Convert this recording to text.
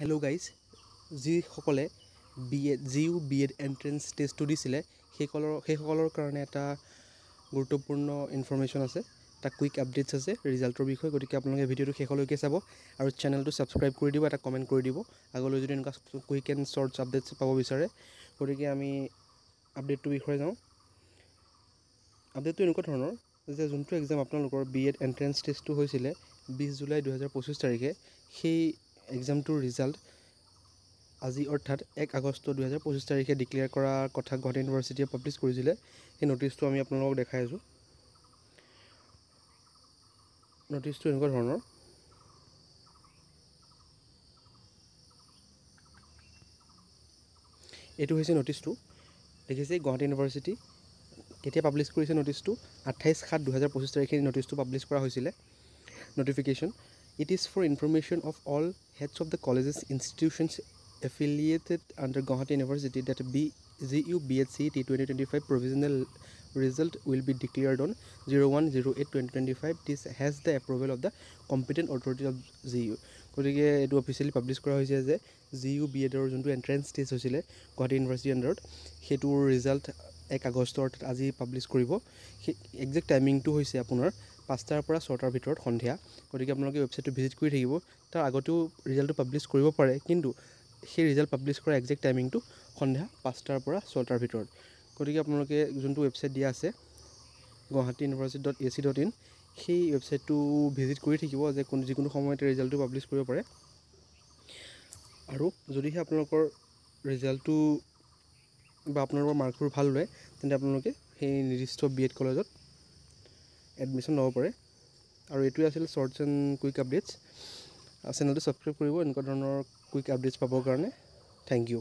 Hello' guys, যিসকলে B Ed entrance টেষ্টটো দিছিলে সেইসকলৰ কাৰণে এটা গুৰুত্বপূৰ্ণ ইনফৰ্মেশ্যন আছে। এটা কুইক আপডেটছ আছে ৰিজাল্টৰ বিষয়ে। গতিকে আপোনালোকে ভিডিঅ'টো শেষলৈকে চাব আৰু চেনেলটো ছাবস্ক্ৰাইব কৰি দিব, এটা কমেণ্ট কৰি দিব আগলৈ যদি এনেকুৱা কুইক এণ্ড শ্বৰ্টছ আপডেটছ পাব বিচাৰে। গতিকে আমি আপডেটটোৰ বিষয়ে যাওঁ। আপডেটটো এনেকুৱা ধৰণৰ যে যোনটো এক্সাম আপোনালোকৰ বি এড এণ্ট্ৰেঞ্চ টেষ্টটো হৈছিলে 20 জুলাই 2025 তাৰিখে, সেই এক্সামটোৰ ৰিজাল্ট আজি অৰ্থাৎ 1 আগষ্ট 2025 তাৰিখে ডিক্লেয়াৰ কৰাৰ কথা গুৱাহাটী ইউনিভাৰ্চিটিয়ে পাব্লিছ কৰিছিলে। সেই নটিচটো আমি আপোনালোকক দেখাই আছোঁ। নটিচটো এনেকুৱা ধৰণৰ। এইটো হৈছে নটিচটো। দেখিছে গুৱাহাটী ইউনিভাৰ্চিটি কেতিয়া পাব্লিছ কৰিছে নটিচটো? 28/7/2025 তাৰিখে নটিচটো পাব্লিছ কৰা হৈছিলে। Notification. It is for information of all heads of the colleges institutions affiliated under Guwahati University that GU BHCET 2025 provisional result will be declared on 01/08/2025. This has the approval of the competent authority of GU. গতিকে এইটো officially publish কৰা হৈছে যে GU BEDৰ যোনটো entrance test হৈছিলে গুৱাহাটী ইউনিভাৰ্চিটিৰ আণ্ডাৰত, সেইটোৰ ৰিজাল্ট 1 আগষ্ট অৰ্থাৎ আজি পাব্লিছ কৰিব। সেই একজেক্ট টাইমিংটো হৈছে আপোনাৰ 5টাৰ পৰা 6টাৰ ভিতৰত সন্ধিয়া। গতিকে আপোনালোকে ৱেবছাইটটো ভিজিট কৰি থাকিব। তাৰ আগতেও ৰিজাল্টটো পাব্লিছ কৰিব পাৰে, কিন্তু সেই ৰিজাল্ট পাব্লিছ কৰা একজেক্ট টাইমিংটো সন্ধিয়া 5টাৰ পৰা 6টাৰ ভিতৰত। গতিকে আপোনালোকে যোনটো ৱেবছাইট দিয়া আছে guwahati.university.ac.in, সেই ৱেবছাইটটো ভিজিট কৰি থাকিব যে যিকোনো সময়তে ৰিজাল্টটো পাব্লিছ কৰিব পাৰে। আৰু যদিহে আপোনালোকৰ ৰিজাল্টটো বা আপোনালোকৰ মাৰ্কবোৰ ভাল ওলায়, তেন্তে আপোনালোকে সেই নিৰ্দিষ্ট BEd কলেজত এডমিশ্যন ল'ব পাৰে। আৰু এইটোৱে আছিল শ্বৰ্টছ এণ্ড কুইক আপডেটছ। চেনেলটো ছাবস্ক্ৰাইব কৰিব এনেকুৱা ধৰণৰ কুইক আপডেটছ পাবৰ কাৰণে। Thank U.